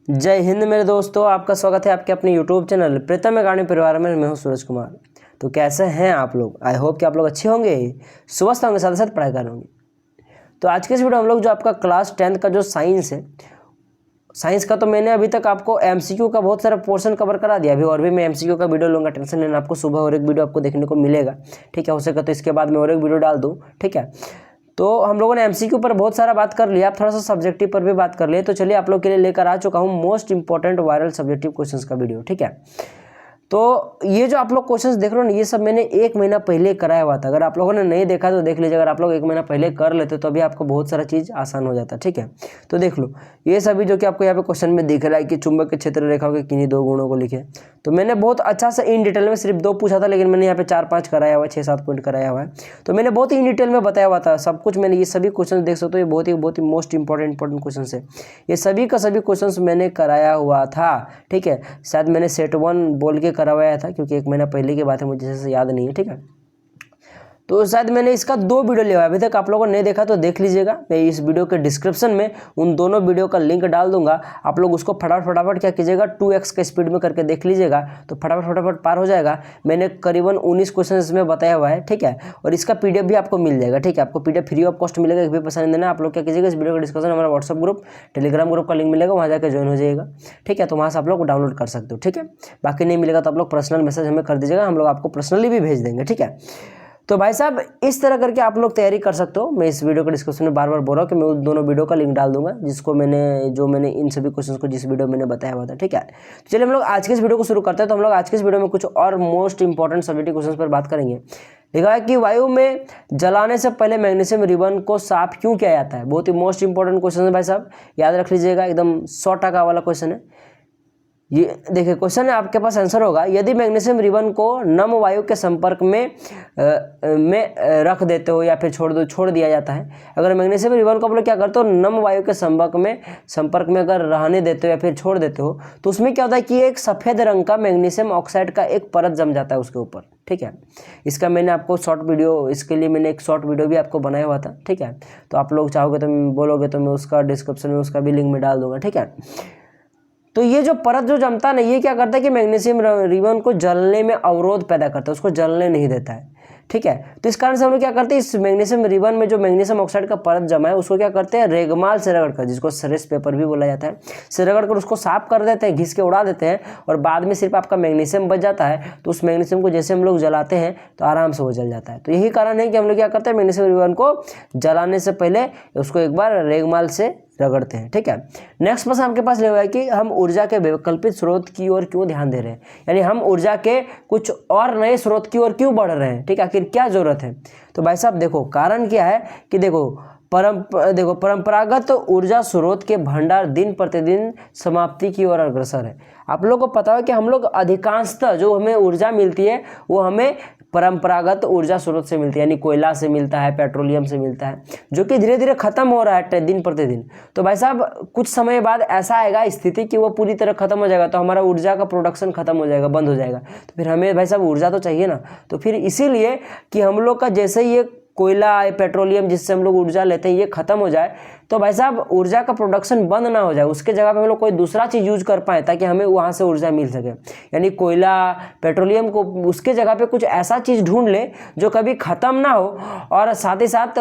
जय हिंद मेरे दोस्तों, आपका स्वागत है आपके अपने यूट्यूब चैनल प्रीतम अकादमी परिवार में। मैं हूं सूरज कुमार। तो कैसे हैं आप लोग? आई होप कि आप लोग अच्छे होंगे, स्वस्थ होंगे, साथ साथ पढ़ाई कर रहे होंगे। तो आज के इस वीडियो हम लोग जो आपका क्लास 10th का जो साइंस है, साइंस का तो मैंने अभी तक आपको एमसीक्यू का बहुत सारा पोर्शन कवर करा दिया। अभी और भी मैं एमसीक्यू का वीडियो लूँगा, टेंशन लेना। आपको सुबह और एक वीडियो आपको देखने को मिलेगा, ठीक है। हो सके तो इसके बाद मैं और एक वीडियो डाल दूँ, ठीक है। तो हम लोगों ने एमसीक्यू पर बहुत सारा बात कर लिया, आप थोड़ा सा सब्जेक्टिव पर भी बात कर लिए। तो चलिए आप लोग के लिए लेकर आ चुका हूँ most important viral subjective questions का वीडियो, ठीक है। तो ये जो आप लोग क्वेश्चंस देख रहे हो ना, ये सब मैंने 1 महीना पहले कराया हुआ था। अगर आप लोगों ने नहीं देखा तो देख लीजिए। अगर आप लोग 1 महीना पहले कर लेते तो अभी आपको बहुत सारा चीज़ आसान हो जाता, ठीक है। तो देख लो, ये सभी जो कि आपको यहाँ पे क्वेश्चन में दिख रहा है कि चुंबक के क्षेत्र रेखाओं के किन्हीं 2 गुणों को लिखे। तो मैंने बहुत अच्छा से इन डिटेल में सिर्फ 2 पूछा था, लेकिन मैंने यहाँ पे 4-5 कराया हुआ है, 6-7 पॉइंट कराया हुआ है। तो मैंने बहुत ही इन डिटेल में बताया हुआ था सब कुछ। मैंने ये सभी क्वेश्चन देख सकते हो, ये बहुत ही मोस्ट इंपॉर्टेंट क्वेश्चन है। ये सभी का सभी क्वेश्चन मैंने कराया हुआ था, ठीक है। शायद मैंने सेट 1 बोल के करवाया था, क्योंकि 1 महीना पहले की बात है, मुझे जैसे याद नहीं है, ठीक है। तो शायद मैंने इसका 2 वीडियो लिया है, अभी तक आप लोगों ने नहीं देखा तो देख लीजिएगा। मैं इस वीडियो के डिस्क्रिप्शन में उन दोनों वीडियो का लिंक डाल दूंगा। आप लोग उसको फटाफट क्या कीजिएगा, 2x के स्पीड में करके देख लीजिएगा, तो फटाफट पार हो जाएगा। मैंने करीबन 19 क्वेश्चन इसमें बताया हुआ है, ठीक है। और इसका PDF भी आपको मिल जाएगा, ठीक है। आपको PDF फ्री ऑफ कॉस्ट मिलेगा, 1 भी पैसा नहीं देना। आप लोग क्या कीजिएगा, इस वीडियो का डिस्कशन हमारा व्हाट्सअप ग्रुप, टेलीग्राम ग्रुप का लिंक मिलेगा, वहाँ जाकर ज्वाइन हो जाइएगा, ठीक है। तो वहाँ से आप लोग डाउनलोड कर सकते हो, ठीक है। बाकी नहीं मिलेगा तो आप लोग पर्सनल मैसेज हमें कर दीजिएगा, हम लोग आपको पर्सनली भी भेज देंगे, ठीक है। तो भाई साहब, इस तरह करके आप लोग तैयारी कर सकते हो। मैं इस वीडियो के डिस्क्रिप्शन में बार बोल रहा हूँ कि मैं उन दोनों वीडियो का लिंक डाल दूंगा, जिसको मैंने इन सभी क्वेश्चंस को जिस वीडियो मैंने बताया हुआ था, ठीक है। तो चलिए हम लोग आज के इस वीडियो को शुरू करते हैं। तो हम लोग आज के इस वीडियो में कुछ और मोस्ट इंपॉर्टेंट सब्जेक्टिव क्वेश्चन पर बात करेंगे। लिखा है कि वायु में जलाने से पहले मैग्नीशियम रिबन को साफ क्यों किया जाता है। बहुत ही मोस्ट इंपॉर्टेंट क्वेश्चन है भाई साहब, याद रख लीजिएगा। एकदम 100% वाला क्वेश्चन है ये। देखिए क्वेश्चन है, आपके पास आंसर होगा, यदि मैग्नीशियम रिबन को नम वायु के संपर्क में रख देते हो या फिर छोड़ दिया जाता है। अगर मैग्नीशियम रिबन को आप लोग क्या करते हो, नम वायु के संपर्क में अगर रहने देते हो या फिर छोड़ देते हो, तो उसमें क्या होता है कि एक सफ़ेद रंग का मैग्नीशियम ऑक्साइड का एक परत जम जाता है उसके ऊपर, ठीक है। इसका मैंने आपको इसके लिए मैंने एक शॉर्ट वीडियो भी आपको बनाया हुआ था, ठीक है। तो आप लोग चाहोगे तो बोलोगे तो मैं उसका डिस्क्रिप्शन में उसका भी लिंक में डाल दूंगा, ठीक है। तो ये जो परत जो जमता है ना, ये क्या करता है कि मैग्नीशियम रिबन को जलने में अवरोध पैदा करता है, उसको जलने नहीं देता है, ठीक है। तो इस कारण से हम लोग क्या करते हैं, इस मैग्नीशियम रिबन में जो मैग्नीशियम ऑक्साइड का परत जमा है, उसको क्या करते हैं, रेगमाल से रगड़कर, जिसको सरेस पेपर भी बोला जाता है, से रगड़कर उसको साफ कर देते हैं, घिस के उड़ा देते हैं, और बाद में सिर्फ आपका मैग्नीशियम बच जाता है। तो उस मैग्नीशियम को जैसे हम लोग जलाते हैं तो आराम से वो जल जाता है। तो यही कारण है कि हम लोग क्या करते हैं, मैग्नीशियम रिबन को जलाने से पहले उसको एक बार रेगमाल से रगड़ते हैं, ठीक है। नेक्स्ट प्रश्न आपके पास लिखा है कि हम ऊर्जा के वैकल्पिक स्रोत की ओर क्यों ध्यान दे रहे हैं, यानी हम ऊर्जा के कुछ और नए स्रोत की ओर क्यों बढ़ रहे हैं, ठीक है। आखिर क्या जरूरत है। तो भाई साहब देखो, कारण क्या है कि देखो परंपरागत ऊर्जा स्रोत के भंडार दिन प्रतिदिन समाप्ति की ओर अग्रसर है। आप लोगों को पता है कि हम लोग अधिकांशतः जो हमें ऊर्जा मिलती है वो हमें परंपरागत ऊर्जा स्रोत से मिलती है, यानी कोयला से मिलता है, पेट्रोलियम से मिलता है, जो कि धीरे धीरे खत्म हो रहा है दिन प्रतिदिन। तो भाई साहब कुछ समय बाद ऐसा आएगा स्थिति कि वो पूरी तरह खत्म हो जाएगा, तो हमारा ऊर्जा का प्रोडक्शन खत्म हो जाएगा, बंद हो जाएगा। तो फिर हमें भाई साहब ऊर्जा तो चाहिए ना। तो फिर इसीलिए कि हम लोग का जैसे ही ये कोयला पेट्रोलियम जिससे हम लोग ऊर्जा लेते हैं ये खत्म हो जाए, तो भाई साहब ऊर्जा का प्रोडक्शन बंद ना हो जाए, उसके जगह पे हम लोग कोई दूसरा चीज़ यूज कर पाए ताकि हमें वहाँ से ऊर्जा मिल सके। यानी कोयला पेट्रोलियम को उसके जगह पे कुछ ऐसा चीज़ ढूंढ ले जो कभी ख़त्म ना हो, और साथ ही साथ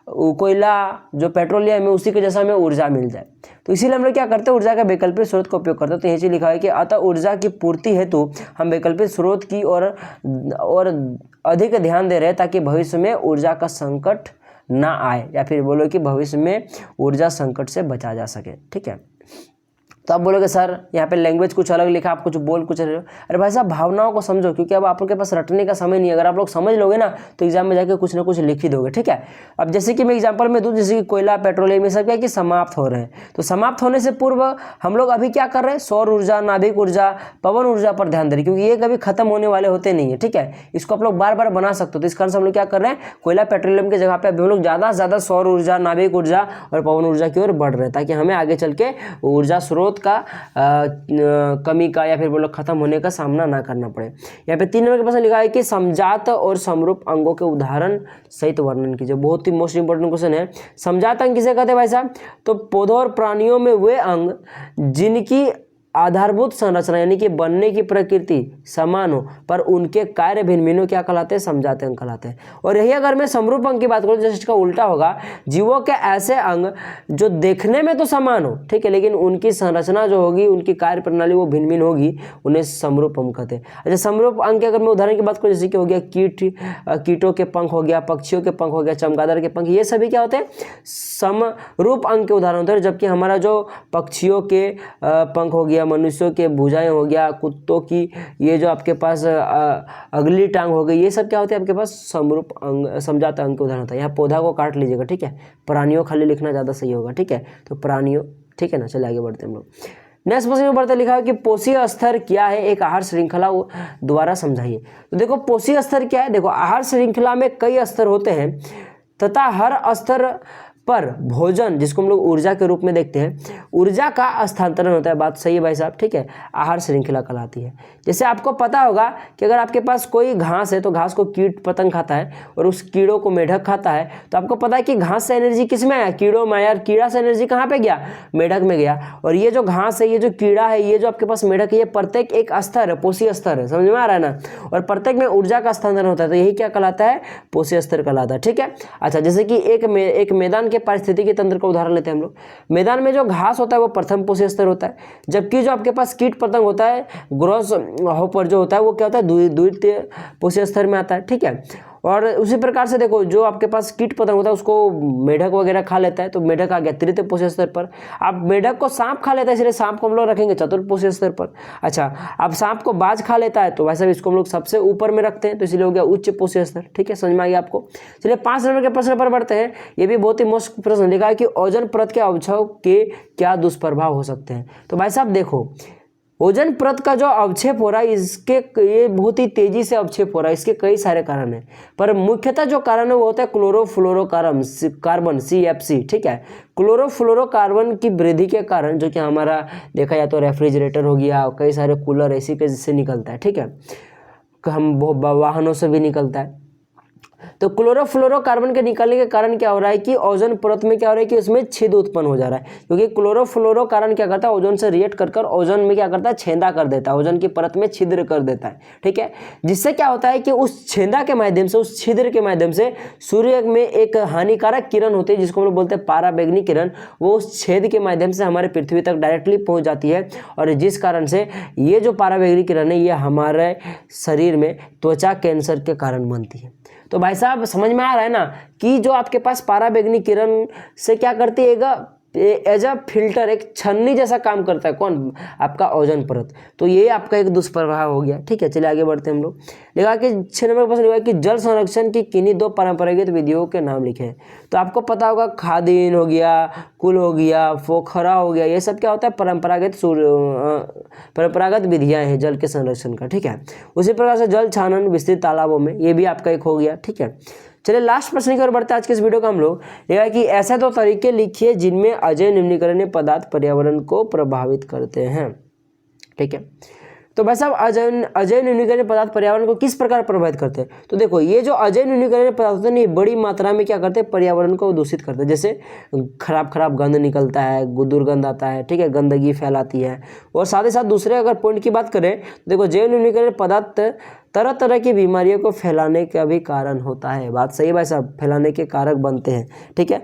कोयला जो पेट्रोलियम है उसी के जैसा हमें ऊर्जा मिल जाए। तो इसीलिए हम लोग क्या करते हैं, ऊर्जा के वैकल्पिक स्रोत का उपयोग करते हैं। तो यही चीज़ लिखा है कि अतः ऊर्जा की पूर्ति हेतु हम वैकल्पिक स्रोत की और अधिक ध्यान दे रहे हैं, ताकि भविष्य में ऊर्जा का संकट ना आए, या फिर बोलो कि भविष्य में ऊर्जा संकट से बचा जा सके, ठीक है। तो आप बोलोगे सर यहाँ पे लैंग्वेज कुछ अलग लिखा, आप कुछ बोल कुछ रहे हो। अरे भाई साहब भावनाओं को समझो, क्योंकि अब आप लोग के पास रटने का समय नहीं है। अगर आप लोग समझ लोगे ना तो एग्जाम में जाके कुछ ना कुछ लिख ही दोगे, ठीक है। अब जैसे कि मैं एग्जांपल में दूं, जैसे कि कोयला पेट्रोलियम ये सब क्या है कि समाप्त हो रहे हैं। तो समाप्त होने से पूर्व हम लोग अभी क्या कर रहे हैं, सौर ऊर्जा, नाभिक ऊर्जा, पवन ऊर्जा पर ध्यान दे रहे हैं, क्योंकि ये कभी खत्म होने वाले होते नहीं है, ठीक है। इसको आप लोग बार बार बना सकते हो। तो इस कारण से हम लोग क्या कर रहे हैं, कोयला पेट्रोलियम की जगह पे अभी हम लोग ज़्यादा से ज़्यादा सौर ऊर्जा, नाभिक ऊर्जा और पवन ऊर्जा की ओर बढ़ रहे हैं, ताकि हमें आगे चल के ऊर्जा स्रोत मौत का कमी का या फिर बोलो खत्म होने का सामना ना करना पड़े। यहाँ पे 3 नंबर के प्रश्न लिखा है कि समजात और समरूप अंगों के उदाहरण सहित वर्णन कीजिए। बहुत ही मोस्ट इंपोर्टेंट क्वेश्चन है। समजात अंग किसे कहते हैं भाई साहब? तो पौधों और प्राणियों में वे अंग जिनकी आधारभूत संरचना यानी कि बनने की प्रकृति समान हो पर उनके कार्य भिन्न भिन्न क्या कहलाते हैं? समजात अंग कहलाते हैं। और यही अगर मैं समरूप अंग की बात करूं जैसे इसका उल्टा होगा, जीवों के ऐसे अंग जो देखने में तो समान हो, ठीक है, लेकिन उनकी संरचना जो होगी, उनकी कार्य प्रणाली वो भिन्न भिन्न होगी, उन्हें समरूप अंग कहते हैं। अच्छा, समरूप अंग के अगर मैं उदाहरण की बात करूं जैसे कि हो गया कीटों के पंख हो गया, पक्षियों के पंख हो गया, चमगादड़ के पंख, ये सभी क्या होते हैं? समरूप अंग के उदाहरण होते हैं। जबकि हमारा जो पक्षियों के पंख हो गया, मनुष्यों के भुजाएं हो गया, कुत्तों की ये जो आपके पास अगली टांग हो गई, ये सब क्या होते हैं आपके पास? समरूप अंग, समजात अंग के उदाहरण होता है। यहाँ पौधा को काट लीजिएगा, ठीक है, प्राणियों खाली लिखना ज़्यादा सही होगा, ठीक है, तो प्राणियों, ठीक है ना। चलिए आगे बढ़ते हैं हम लोग। नेक्स्ट प्रश्न में बढ़ते लिखा है कि पोषीय स्तर क्या है, एक आहार श्रृंखला द्वारा समझाइए। तो देखो पोषीय स्तर क्या है, देखो आहार श्रृंखला में कई स्तर होते हैं तथा हर स्तर पर भोजन, जिसको हम लोग ऊर्जा के रूप में देखते हैं, ऊर्जा का स्थानांतरण होता है। बात सही है भाई साहब, ठीक है, आहार श्रृंखला कहलाती है। जैसे आपको पता होगा कि अगर आपके पास कोई घास है तो घास को कीट पतंग खाता है और उस कीड़ों को मेढक खाता है, तो आपको पता है कि घास से एनर्जी किस में आया? कीड़ों में आया। कीड़ा से एनर्जी कहाँ पे गया? मेढक में गया। और ये जो घास है, ये जो कीड़ा है, ये जो आपके पास मेढक है, ये प्रत्येक एक स्तर है, पोषीय स्तर है, समझ में आ रहा है ना। और प्रत्येक में ऊर्जा का स्थानांतरण होता है, तो यही क्या कहलाता है? पोषीय स्तर कहलाता है, ठीक है। अच्छा, जैसे कि एक मैदान के पारिस्थितिकी तंत्र का उदाहरण लेते हैं हम लोग। मैदान में जो घास होता है वो प्रथम पोषीय स्तर होता है, जबकि जो आपके पास कीट पतंग होता है, ग्रॉस हॉपर जो होता है, वो क्या होता है? द्वितीय पोषीय स्तर में आता है, ठीक है। और उसी प्रकार से देखो, जो आपके पास कीट पतंग होता है उसको मेढक वगैरह खा लेता है, तो मेढक आ गया तृतीय पोषीय स्तर पर। अब मेढक को सांप खा लेता है, इसलिए सांप को हम लोग रखेंगे चतुर्थ पोषीय स्तर पर। अच्छा, अब सांप को बाज खा लेता है, तो वैसे इसको हम लोग सबसे ऊपर में रखते हैं, तो इसलिए हो गया उच्च पोषीय स्तर, ठीक है, समझ में आ गया आपको। चलिए 5 नंबर के प्रश्न पर बढ़ते हैं। ये भी बहुत ही मोस्ट प्रश्न लिखा है कि ओजोन परत के अवक्षय के क्या दुष्प्रभाव हो सकते हैं। तो भाई साहब देखो, ओजोन परत का जो अवक्षेप हो रहा है, इसके ये बहुत ही तेजी से अवक्षेप हो रहा है, इसके कई सारे कारण हैं, पर मुख्यतः जो कारण है वो होता है क्लोरोफ्लोरोकार्बन, CFC, ठीक है। क्लोरोफ्लोरोकार्बन की वृद्धि के कारण, जो कि हमारा देखा जाए तो रेफ्रिजरेटर हो गया, कई सारे कूलर एसी के जिससे निकलता है, ठीक है, हम वाहनों से भी निकलता है। तो क्लोरोफ्लोरोकार्बन के निकलने के कारण क्या हो रहा है कि ओजोन परत में क्या हो रहा है कि उसमें छिद्र उत्पन्न हो जा रहा है, क्योंकि क्लोरोफ्लोरोकार्बन क्या करता है? ओजोन से रिएक्ट कर ओजोन में क्या करता है? छेदा कर देता है, ओजोन की परत में छिद्र कर देता है, ठीक है। जिससे क्या होता है कि उस छेदा के माध्यम से, उस छिद्र के माध्यम से सूर्य में एक हानिकारक किरण होती है जिसको हम लोग बोलते हैं पाराबैंगनी किरण, वो उस छेद के माध्यम से हमारे पृथ्वी तक डायरेक्टली पहुंच जाती है, और जिस कारण से ये जो पाराबैंगनी किरण है ये हमारे शरीर में त्वचा कैंसर के कारण बनती है। तो भाई साहब समझ में आ रहा है ना कि जो आपके पास पाराबैंगनी किरण से क्या करती है, एज अ फिल्टर, एक छन्नी जैसा काम करता है, कौन? आपका ओजोन परत। तो ये आपका एक दुष्प्रभाव हो गया, ठीक है। चलिए आगे बढ़ते हैं हम लोग। लिखा कि 6 नंबर प्रश्न लिखा कि जल संरक्षण की किन्हीं 2 परंपरागत विधियों के नाम लिखे हैं। तो आपको पता होगा खादीन हो गया, कुल हो गया, पोखरा हो गया, ये सब क्या होता है? परंपरागत विधियां हैं जल के संरक्षण का, ठीक है। उसी प्रकार से जल छानन विस्तृत तालाबों में, ये भी आपका एक हो गया, ठीक है। चलिए लास्ट प्रश्न की ओर बढ़ते हैं आज के इस वीडियो का हम लोग। यह है कि ऐसे 2 तरीके लिखिए जिनमें अजैव न्यूनीकरणीय पदार्थ पर्यावरण को प्रभावित करते हैं, ठीक है। तो भाई साहब अजैव न्यूनीकरणीय पदार्थ पर्यावरण को किस प्रकार प्रभावित करते हैं? तो देखो, ये जो अजैव न्यूनीकरणीय पदार्थ होते हैं ये बड़ी मात्रा में क्या करते हैं? पर्यावरण को दूषित करते हैं। जैसे खराब गंध निकलता है, दुर्गंध आता है, ठीक है, गंदगी फैलाती है। और साथ ही साथ दूसरे अगर पॉइंट की बात करें, देखो जैव न्यूनीकरणीय पदार्थ तरह तरह की बीमारियों को फैलाने का भी कारण होता है। बात सही है भाई साहब, फैलाने के कारक बनते हैं, ठीक है।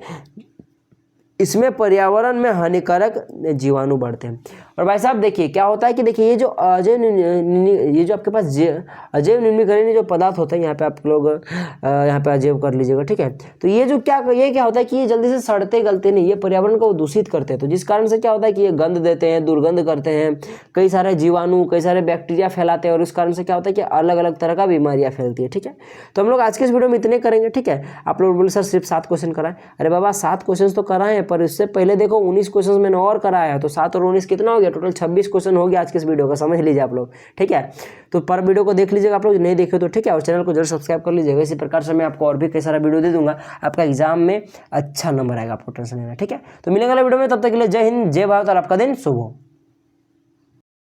इसमें पर्यावरण में हानिकारक जीवाणु बढ़ते हैं। और भाई साहब देखिए क्या होता है कि देखिए ये जो आपके पास अजैव न्यूनीकरणीय जो पदार्थ होता है, यहाँ पे आप लोग यहाँ पे अजैव कर लीजिएगा, ठीक है। तो ये क्या होता है कि ये जल्दी से सड़ते गलते नहीं, ये पर्यावरण को दूषित करते हैं। तो जिस कारण से क्या होता है कि ये गंध देते हैं, दुर्गंध करते हैं, कई सारे जीवाणु, कई सारे बैक्टीरिया फैलाते हैं, और इस कारण से क्या होता है कि अलग अलग तरह का बीमारियाँ फैलती है, ठीक है। तो हम लोग आज के इस वीडियो में इतने करेंगे, ठीक है। आप लोग बोले सर सिर्फ 7 क्वेश्चन कराएं, अरे बाबा 7 क्वेश्चन तो कराएं, पर इससे पहले देखो 19 क्वेश्चन मैंने और कराया है, तो 7 और 19 कितना हो गया? टोटल 26 क्वेश्चन हो गया आज के इस वीडियो का, समझ लीजिए आप लोग, ठीक है। तो पर वीडियो को देख लीजिएगा आप लोग, नहीं देखे तो ठीक है, और चैनल को जरूर सब्सक्राइब कर लीजिएगा। इसी प्रकार से मैं आपको और भी कई सारा वीडियो दे दूंगा, आपका एग्जाम में अच्छा नंबर आएगा, आपको टेंशन लेना, ठीक है। तो मिलेंगे अगले वीडियो में, तब तक के लिए जय हिंद, जय भारत, और आपका दिन शुभ हो।